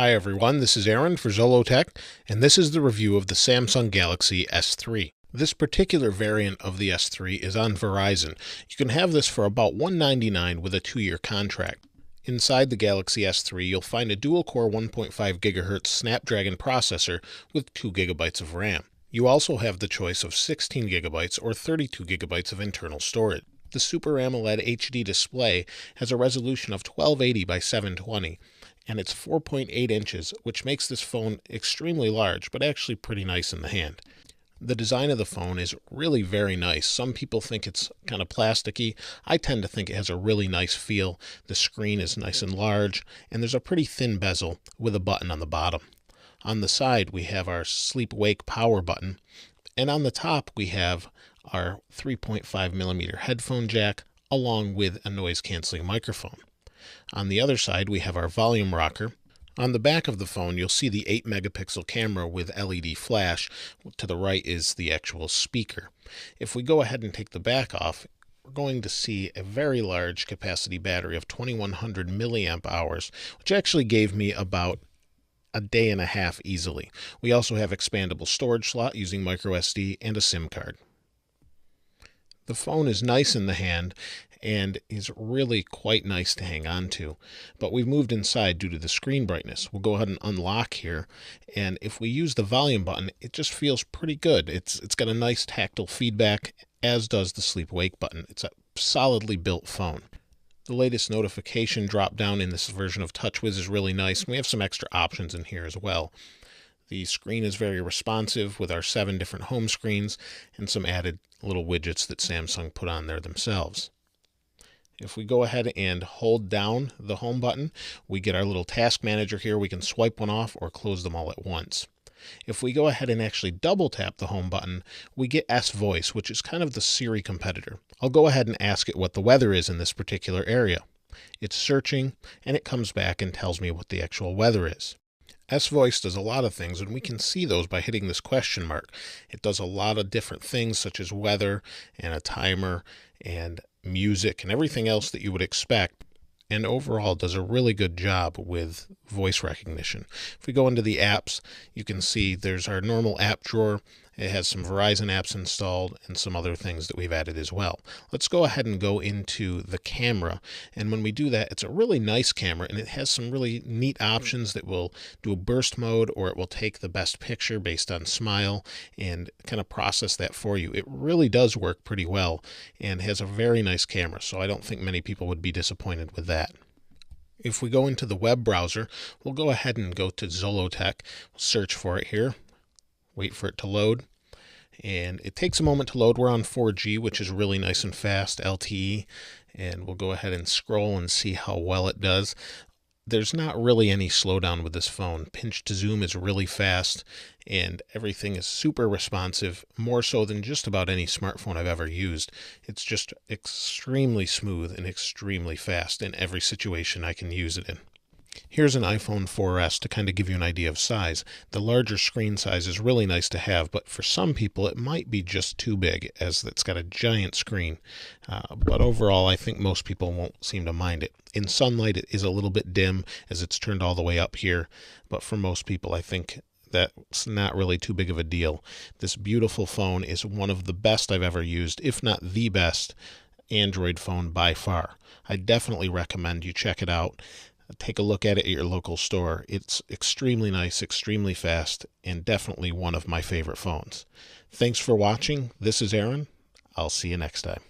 Hi everyone, this is Aaron for Zollotech, and this is the review of the Samsung Galaxy S3. This particular variant of the S3 is on Verizon. You can have this for about $199 with a 2-year contract. Inside the Galaxy S3, you'll find a dual-core 1.5 GHz Snapdragon processor with 2 GB of RAM. You also have the choice of 16 GB or 32 GB of internal storage. The Super AMOLED HD display has a resolution of 1280 by 720, and it's 4.8 inches, which makes this phone extremely large, but actually pretty nice in the hand. The design of the phone is really very nice. Some people think it's kind of plasticky. I tend to think it has a really nice feel. The screen is nice and large, and there's a pretty thin bezel with a button on the bottom. On the side, we have our sleep-wake power button, and on the top, we have our 3.5mm headphone jack, along with a noise-canceling microphone. On the other side, we have our volume rocker. On the back of the phone, you'll see the 8-megapixel camera with LED flash. To the right is the actual speaker. If we go ahead and take the back off, we're going to see a very large capacity battery of 2100 milliamp hours, which actually gave me about a day and a half easily. We also have expandable storage slot using microSD and a SIM card. The phone is nice in the hand and is really quite nice to hang on to, but we've moved inside due to the screen brightness. We'll go ahead and unlock here, and if we use the volume button, it just feels pretty good. It's got a nice tactile feedback, as does the sleep wake button. It's a solidly built phone. The latest notification drop down in this version of TouchWiz is really nice, and we have some extra options in here as well. The screen is very responsive with our 7 different home screens and some added little widgets that Samsung put on there themselves. If we go ahead and hold down the home button, we get our little task manager here. We can swipe one off or close them all at once. If we go ahead and actually double tap the home button, we get S Voice, which is kind of the Siri competitor. I'll go ahead and ask it what the weather is in this particular area. It's searching, and it comes back and tells me what the actual weather is. S-Voice does a lot of things, and we can see those by hitting this question mark. It does a lot of different things, such as weather and a timer and music and everything else that you would expect, and overall does a really good job with voice recognition. If we go into the apps, you can see there's our normal app drawer. It has some Verizon apps installed and some other things that we've added as well. Let's go ahead and go into the camera, and when we do that, it's a really nice camera, and it has some really neat options that will do a burst mode, or it will take the best picture based on smile and kind of process that for you. It really does work pretty well and has a very nice camera, so I don't think many people would be disappointed with that. If we go into the web browser, we'll go ahead and go to Zollotech, search for it here, wait for it to load, and it takes a moment to load. We're on 4G, which is really nice and fast, LTE, and we'll go ahead and scroll and see how well it does. There's not really any slowdown with this phone. Pinch to zoom is really fast, and everything is super responsive, more so than just about any smartphone I've ever used. It's just extremely smooth and extremely fast in every situation I can use it in. Here's an iPhone 4S to kind of give you an idea of size. The larger screen size is really nice to have, but for some people it might be just too big, as it's got a giant screen. But overall, I think most people won't seem to mind it. In sunlight, it is a little bit dim as it's turned all the way up here, but for most people, I think that's not really too big of a deal. This beautiful phone is one of the best I've ever used, if not the best Android phone by far. I definitely recommend you check it out. Take a look at it at your local store. It's extremely nice, extremely fast, and definitely one of my favorite phones. Thanks for watching. This is Aaron. I'll see you next time.